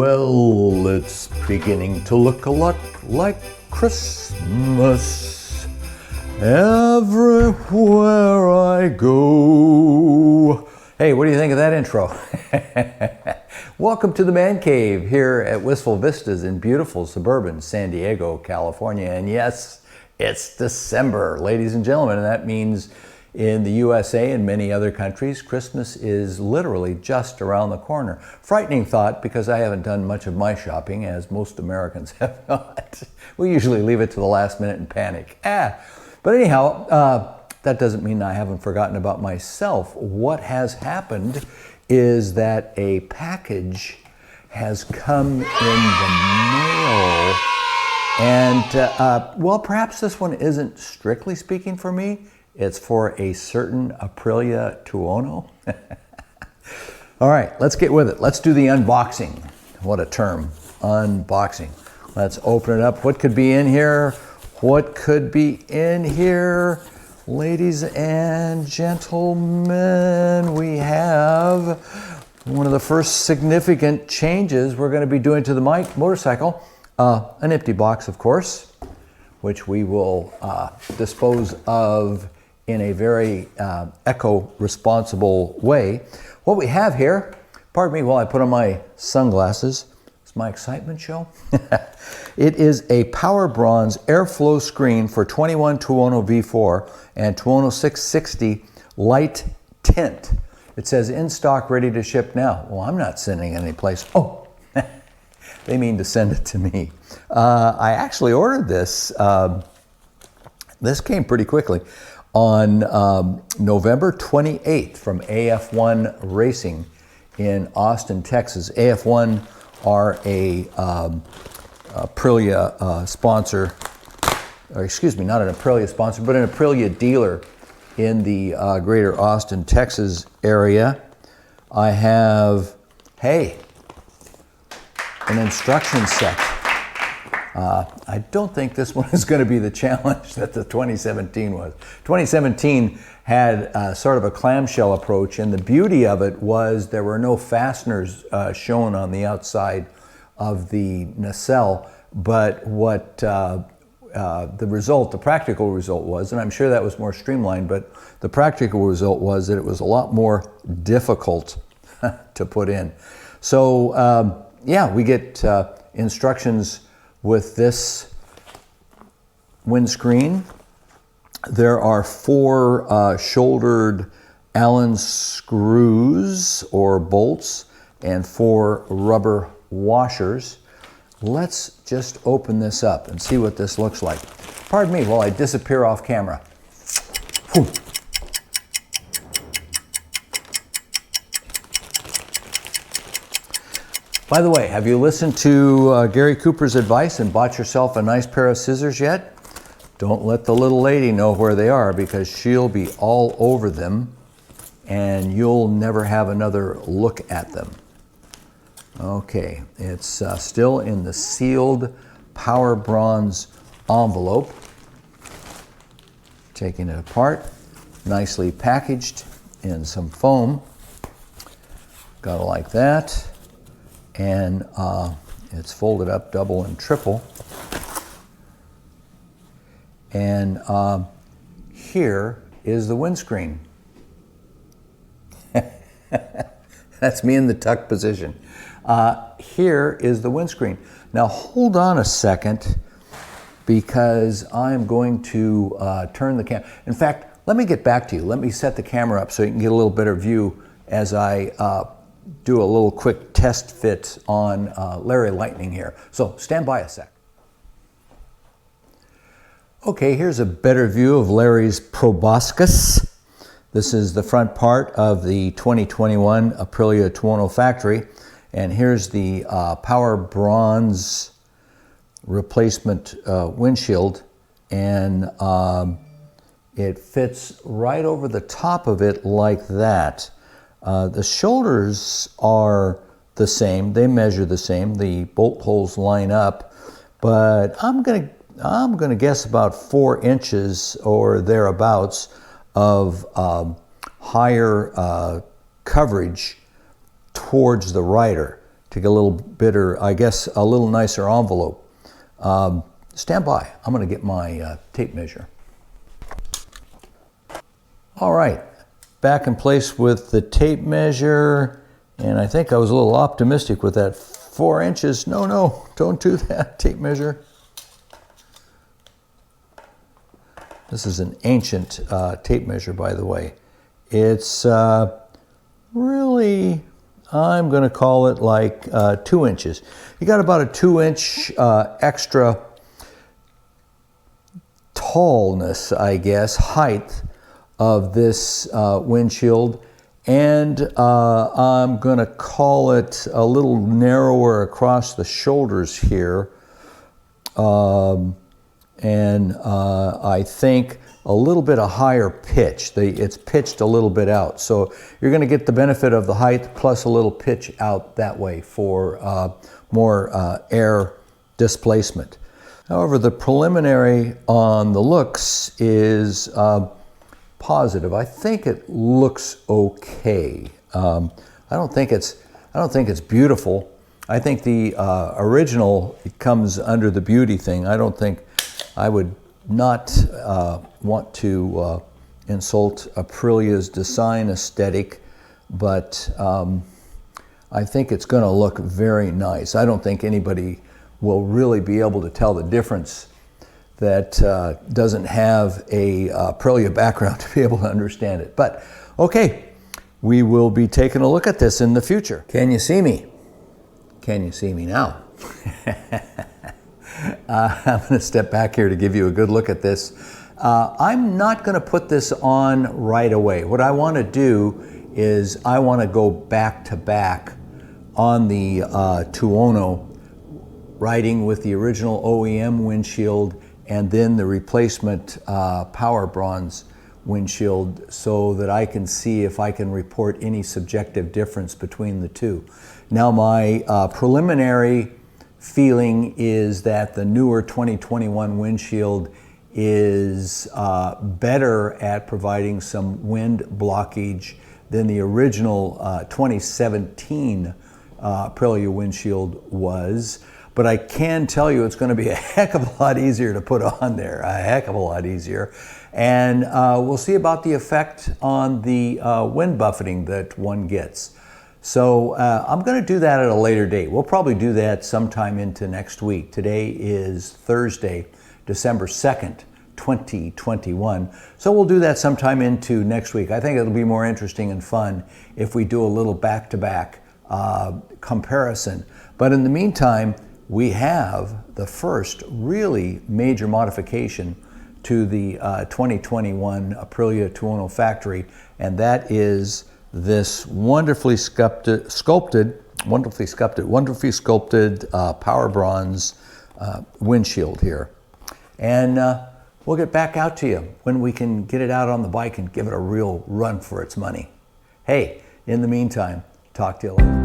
Well, it's beginning to look a lot like Christmas everywhere I go. Hey, what do you think of that intro? Welcome to the Man Cave here at Wistful Vistas in beautiful suburban San Diego, California. And yes, it's December, ladies and gentlemen, and that means in the USA and many other countries, Christmas is literally just around the corner. Frightening thought, because I haven't done much of my shopping, as most Americans have not. We usually leave it to the last minute and panic. But anyhow, that doesn't mean I haven't forgotten about myself. What has happened is that a package has come in the mail. And, well, perhaps this one isn't strictly speaking for me. It's for a certain Aprilia Tuono. All right, let's get with it. Let's do the unboxing. What a term, unboxing. Let's open it up. What could be in here? What could be in here? Ladies and gentlemen, we have one of the first significant changes we're going to be doing to the motorcycle. An empty box, of course, which we will dispose of in a very eco-responsible way. What we have here, pardon me while I put on my sunglasses, it's my excitement show. It is a Powerbronze airflow screen for 21 Tuono V4 and Tuono 660 light tint. It says in stock, ready to ship now. Well, I'm not sending it any place. Oh, they mean to send it to me. I actually ordered this. This came pretty quickly. On November 28th from AF1 Racing in Austin, Texas. AF1 are a Aprilia sponsor, or excuse me, not an Aprilia sponsor, but an Aprilia dealer in the greater Austin, Texas area. I have, hey, an instruction set. I don't think this one is going to be the challenge that the 2017 was. 2017 had sort of a clamshell approach, and the beauty of it was there were no fasteners shown on the outside of the nacelle, but what the practical result was, and I'm sure that was more streamlined, but the practical result was that it was a lot more difficult to put in. So yeah, we get instructions with this windscreen. There are 4 shouldered Allen screws or bolts and 4 rubber washers. Let's just open this up and see what this looks like. Pardon me while I disappear off camera. Whew. By the way, have you listened to Gary Cooper's advice and bought yourself a nice pair of scissors yet? Don't let the little lady know where they are, because she'll be all over them and you'll never have another look at them. Okay, it's still in the sealed Powerbronze envelope. Taking it apart, nicely packaged in some foam. Got it like that. And it's folded up double and triple. And here is the windscreen. That's me in the tuck position. Here is the windscreen. Now hold on a second, because I'm going to turn the camera. In fact, let me get back to you. Let me set the camera up so you can get a little better view as I do a little quick test fit on Larry Lightning here. So stand by a sec. Okay, here's a better view of Larry's proboscis. This is the front part of the 2021 Aprilia Tuono factory. And here's the Powerbronze replacement windshield. And it fits right over the top of it like that. The shoulders are the same. They measure the same. The bolt holes line up, but I'm gonna guess about 4 inches or thereabouts of higher coverage towards the rider. to get a little better, I guess, a little nicer envelope. Stand by. I'm going to get my tape measure. All right, back in place with the tape measure, and I think I was a little optimistic with that 4 inches. No, don't do that, tape measure. This is an ancient tape measure, by the way. It's really, I'm going to call it like 2 inches. You got about a 2-inch extra tallness, I guess, height of this windshield, and I'm going to call it a little narrower across the shoulders here, and I think a little bit of higher pitch. It's pitched a little bit out, so you're going to get the benefit of the height plus a little pitch out that way for more air displacement. However, the preliminary on the looks is positive. I think it looks okay. I don't think it's beautiful. I think the original comes under the beauty thing. I would not want to insult Aprilia's design aesthetic, but I think it's going to look very nice. I don't think anybody will really be able to tell the difference that doesn't have a Aprilia background to be able to understand it. But okay, we will be taking a look at this in the future. Can you see me? Can you see me now? I'm going to step back here to give you a good look at this. I'm not going to put this on right away. What I want to do is I want to go back to back on the Tuono, riding with the original OEM windshield and then the replacement Powerbronze windshield, so that I can see if I can report any subjective difference between the two. Now, my preliminary feeling is that the newer 2021 windshield is better at providing some wind blockage than the original 2017 Aprilia windshield was. But I can tell you it's going to be a heck of a lot easier to put on there, a heck of a lot easier. And we'll see about the effect on the wind buffeting that one gets. So I'm going to do that at a later date. We'll probably do that sometime into next week. Today is Thursday, December 2nd, 2021. So we'll do that sometime into next week. I think it'll be more interesting and fun if we do a little back-to-back comparison. But in the meantime, we have the first really major modification to the 2021 Aprilia Tuono factory, and that is this wonderfully sculpted Powerbronze windshield here. And we'll get back out to you when we can get it out on the bike and give it a real run for its money. Hey, in the meantime, talk to you later.